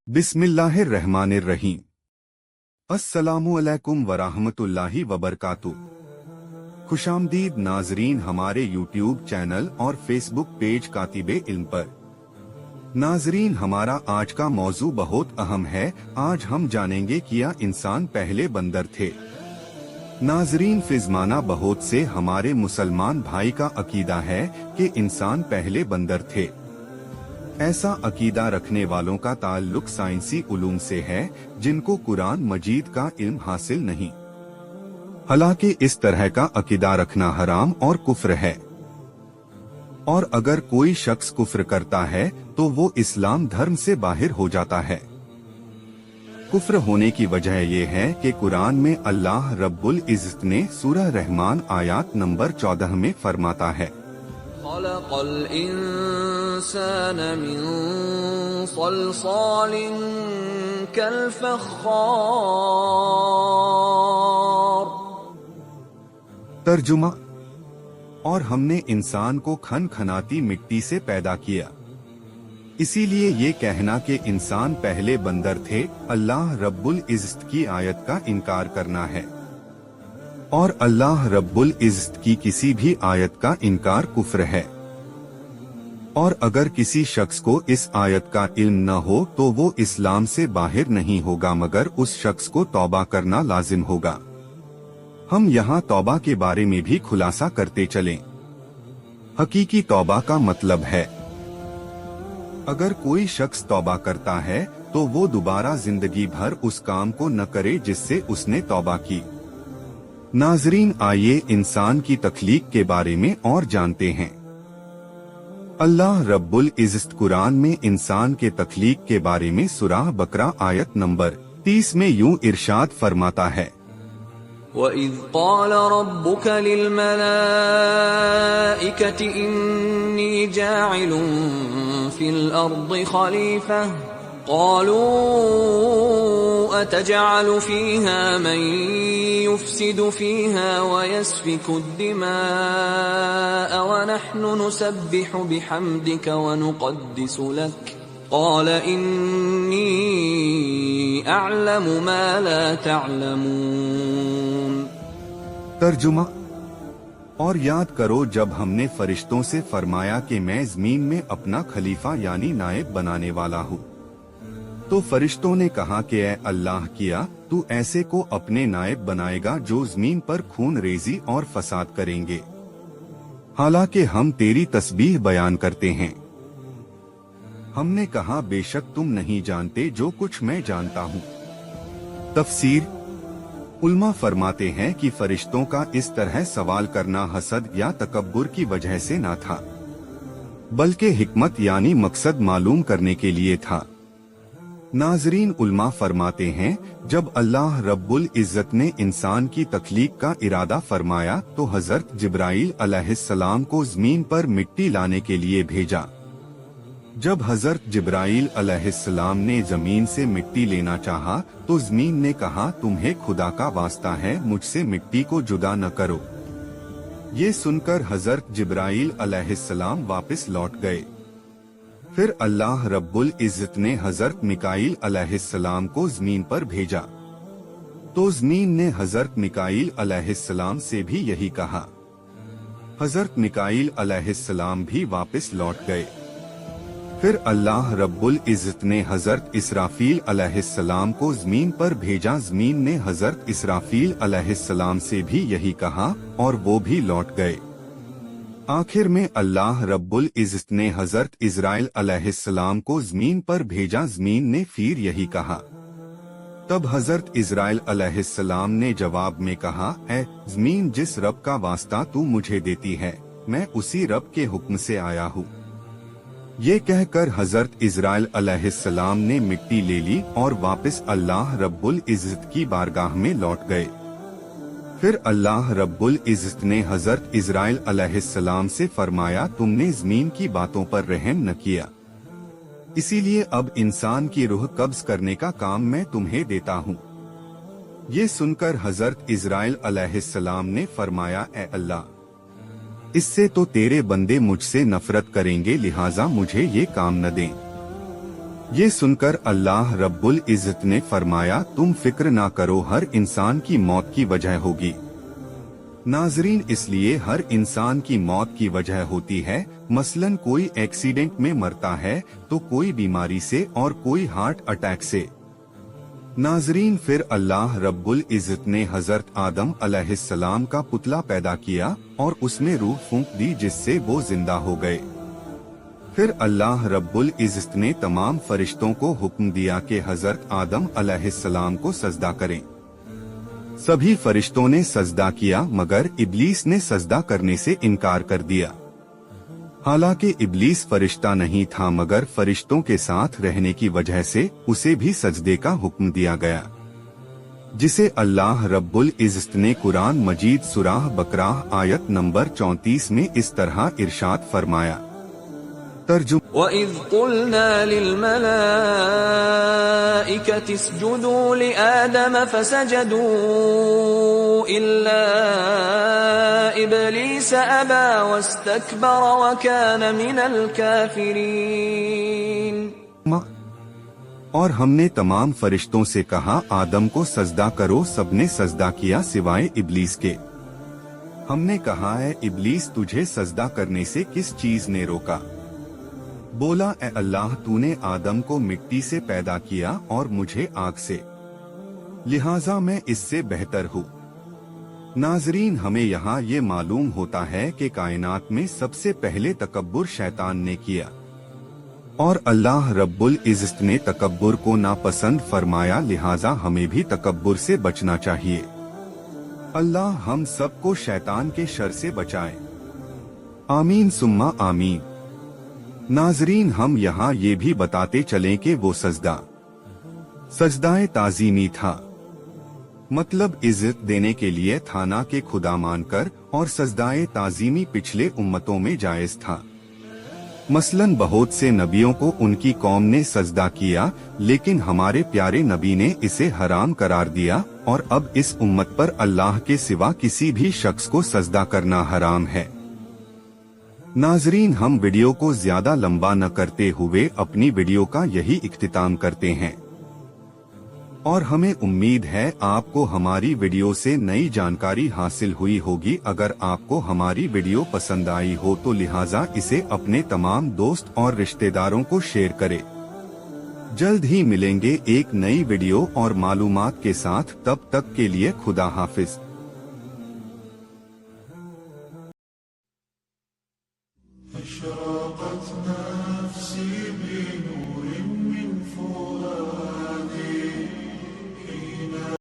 बिस्मिल्लाहिर्रहमानिर्रहीम। अस्सलामु अलैकुम वरहमतुल्लाहि वबरकातुह। खुशामदीद नाजरीन हमारे यूट्यूब चैनल और फेसबुक पेज कातिबे इल्म पर। नाजरीन, हमारा आज का मौजू बहुत अहम है। आज हम जानेंगे क्या इंसान पहले बंदर थे। नाजरीन, फिजमाना बहुत से हमारे मुसलमान भाई का अकीदा है कि इंसान पहले बंदर थे। ऐसा अकीदा रखने वालों का ताल्लुक साइंसी उलूम से है जिनको कुरान मजीद का इल्म हासिल नहीं। हालांकि इस तरह का अकीदा रखना हराम और कुफ्र है, और अगर कोई शख्स कुफ्र करता है तो वो इस्लाम धर्म से बाहर हो जाता है। कुफ्र होने की वजह ये है कि कुरान में अल्लाह रब्बुल इज़्ज़त ने सूरह रहमान आयत नंबर 14 में फरमाता है, खलक़ल इंसान मिन सलसालिन कल फ़ख़्ख़ार। तर्जुमा, और हमने इंसान को खनखनाती मिट्टी से पैदा किया। इसीलिए ये कहना कि इंसान पहले बंदर थे, अल्लाह रब्बुल इज़्ज़त की आयत का इनकार करना है, और अल्लाह रब्बुल इज़्ज़त की किसी भी आयत का इनकार कुफ्र है। और अगर किसी शख्स को इस आयत का इल्म न हो तो वो इस्लाम से बाहर नहीं होगा, मगर उस शख्स को तौबा करना लाजिम होगा। हम यहाँ तौबा के बारे में भी खुलासा करते चलें। हकीकी तौबा का मतलब है, अगर कोई शख्स तौबा करता है तो वो दोबारा जिंदगी भर उस काम को न करे जिससे उसने तौबा की। नाजरीन, आइए इंसान की तख्लीक के बारे में और जानते हैं। अल्लाह रब्बुल इज़्ज़त कुरान में इंसान के तख्लीक के बारे में सूरह बकरा आयत नंबर 30 में यूं इरशाद फरमाता है, वइज़ क़ाल रब्बुक लिल मलाइकति इन्नी जाइलुन फिल अर्दि खलीफा क़ालू अतजअलु फ़ीहा मन युफ़्सिदु फ़ीहा वयस्फ़िकु द्दिमाअ वनहनु नुसब्बिहु बिहम्दिक वनुक़द्दिसु लक क़ाल इन्नी अअलमु मा ला तअलमून। तर्जुमा, और याद करो जब हमने फरिश्तों से फरमाया कि मैं ज़मीन में अपना खलीफा यानी नायब बनाने वाला हूँ, तो फरिश्तों ने कहा कि ऐ अल्लाह, किया तू ऐसे को अपने नायब बनाएगा जो ज़मीन पर खून रेजी और फसाद करेंगे, हालांकि हम तेरी तस्बीह बयान करते हैं। हमने कहा, बेशक तुम नहीं जानते जो कुछ मैं जानता हूँ। तफसीर उल्मा फरमाते हैं कि फरिश्तों का इस तरह सवाल करना हसद या तकब्बुर की वजह से ना था, बल्कि हिकमत यानी मकसद मालूम करने के लिए था। नाजरीन, उल्मा फरमाते हैं, जब अल्लाह रब्बुल इज़्ज़त ने इंसान की तख्लीक का इरादा फरमाया तो हजरत जिब्राइल अलैहिस्सलाम को ज़मीन पर मिट्टी लाने के लिए भेजा। जब हजरत जिब्राइल अलैहिस्सलाम ने जमीन से मिट्टी लेना चाहा तो ज़मीन ने कहा, तुम्हें खुदा का वास्ता है, मुझसे मिट्टी को जुदा न करो। ये सुनकर हजरत जिब्राइल अलैहिस्सलाम वापस लौट गए। फिर अल्लाह रब्बुल इज़्ज़त ने हजरत मिकाईल अलैहिस्सलाम को ज़मीन पर भेजा, तो ज़मीन ने हजरत मिकाईल अलैहिस्सलाम से भी यही कहा। हजरत मिकाईल अलैहिस्सलाम भी वापस लौट गए। फिर अल्लाह रब्बुल इज़्ज़त ने हजरत इसराफील अलैहिस्सलाम को ज़मीन पर भेजा। ज़मीन ने हजरत इसराफील अलैहिस्सलाम से भी यही कहा और वो भी लौट गए। आखिर में अल्लाह रब्बुल इज़्ज़त ने हजरत इज़राइल अलैहिस्सलाम को ज़मीन पर भेजा। ज़मीन ने फिर यही कहा। तब हजरत इज़राइल अलैहिस्सलाम ने जवाब में कहा, ऐ ज़मीन, जिस रब का वास्ता तू मुझे देती है, मैं उसी रब के हुक्म से आया हूँ। ये कहकर हजरत इज़राइल अलैहिस्सलाम ने मिट्टी ले ली और वापस अल्लाह रब्बुल इज़्ज़त की बारगाह में लौट गए। फिर अल्लाह रब्बुल इज़्ज़त ने हजरत इज़राइल अलैहिस्सलाम से फरमाया, तुमने ज़मीन की बातों पर रहम न किया, इसीलिए अब इंसान की रूह कब्ज़ करने का काम मैं तुम्हें देता हूँ। ये सुनकर हजरत इज़राइल अलैहिस्सलाम ने फरमाया, ए अल्लाह, इससे तो तेरे बंदे मुझसे नफरत करेंगे, लिहाजा मुझे ये काम न दें। ये सुनकर अल्लाह रब्बुल इज़्ज़त ने फरमाया, तुम फिक्र ना करो, हर इंसान की मौत की वजह होगी। नाजरीन, इसलिए हर इंसान की मौत की वजह होती है। मसलन कोई एक्सीडेंट में मरता है तो कोई बीमारी से और कोई हार्ट अटैक से। नाजरीन, फिर अल्लाह रब्बुल इज़्ज़त ने हजरत आदम अलैहिस्सलाम का पुतला पैदा किया और उसमें रूह फूंक दी, जिससे वो जिंदा हो गए। फिर अल्लाह रब्बुल इज़्ज़त ने तमाम फरिश्तों को हुक्म दिया कि हजरत आदम अलैहिस्सलाम को सजदा करें। सभी फरिश्तों ने सजदा किया, मगर इब्लीस ने सजदा करने से इनकार कर दिया। हालांकि इब्लीस फरिश्ता नहीं था, मगर फरिश्तों के साथ रहने की वजह से उसे भी सजदे का हुक्म दिया गया, जिसे अल्लाह रब्बुल इज़्ज़त ने कुरान मजीद सूरह बकराह आयत नंबर 34 में इस तरह इरशाद फरमाया। तर्जुमा وَإِذْ قُلْنَا لِلْمَلَائِكَةِ اسْجُدُوا لِآدَمَ فَسَجَدُوا إِلَّا إِبْلِيسَ أَبَى وَاسْتَكْبَرَ وَكَانَ مِنَ الْكَافِرِينَ۔ और हमने तमाम फरिश्तों से कहा, आदम को सजदा करो, सबने सजदा किया सिवाय इब्लीस के। हमने कहा, है इब्लीस, तुझे सजदा करने से किस चीज ने रोका? बोला, ए अल्लाह, तूने आदम को मिट्टी से पैदा किया और मुझे आग से, लिहाजा मैं इससे बेहतर हूँ। नाजरीन, हमें यहाँ ये मालूम होता है कि कायनात में सबसे पहले तकब्बुर शैतान ने किया और अल्लाह रब्बुल इज़्ज़त ने तकब्बुर को नापसंद फरमाया, लिहाजा हमें भी तकब्बुर से बचना चाहिए। अल्लाह हम सबको शैतान के शर से बचाए। आमीन सुम्मा आमीन। नाजरीन, हम यहाँ ये भी बताते चलें कि वो सजदाए ताज़ीमी था, मतलब इज्जत देने के लिए था, ना के खुदा मानकर, और सजदाए ताज़ीमी पिछले उम्मतों में जायज था। मसलन बहुत से नबियों को उनकी कौम ने सजदा किया, लेकिन हमारे प्यारे नबी ने इसे हराम करार दिया, और अब इस उम्मत पर अल्लाह के सिवा किसी भी शख्स को सजदा करना हराम है। नाजरीन, हम वीडियो को ज्यादा लंबा न करते हुए अपनी वीडियो का यही इख्तिताम करते हैं, और हमें उम्मीद है आपको हमारी वीडियो से नई जानकारी हासिल हुई होगी। अगर आपको हमारी वीडियो पसंद आई हो तो लिहाजा इसे अपने तमाम दोस्त और रिश्तेदारों को शेयर करें। जल्द ही मिलेंगे एक नई वीडियो और मालूमात के साथ, तब तक के लिए खुदा हाफिज। أشرقت نفسي بنور من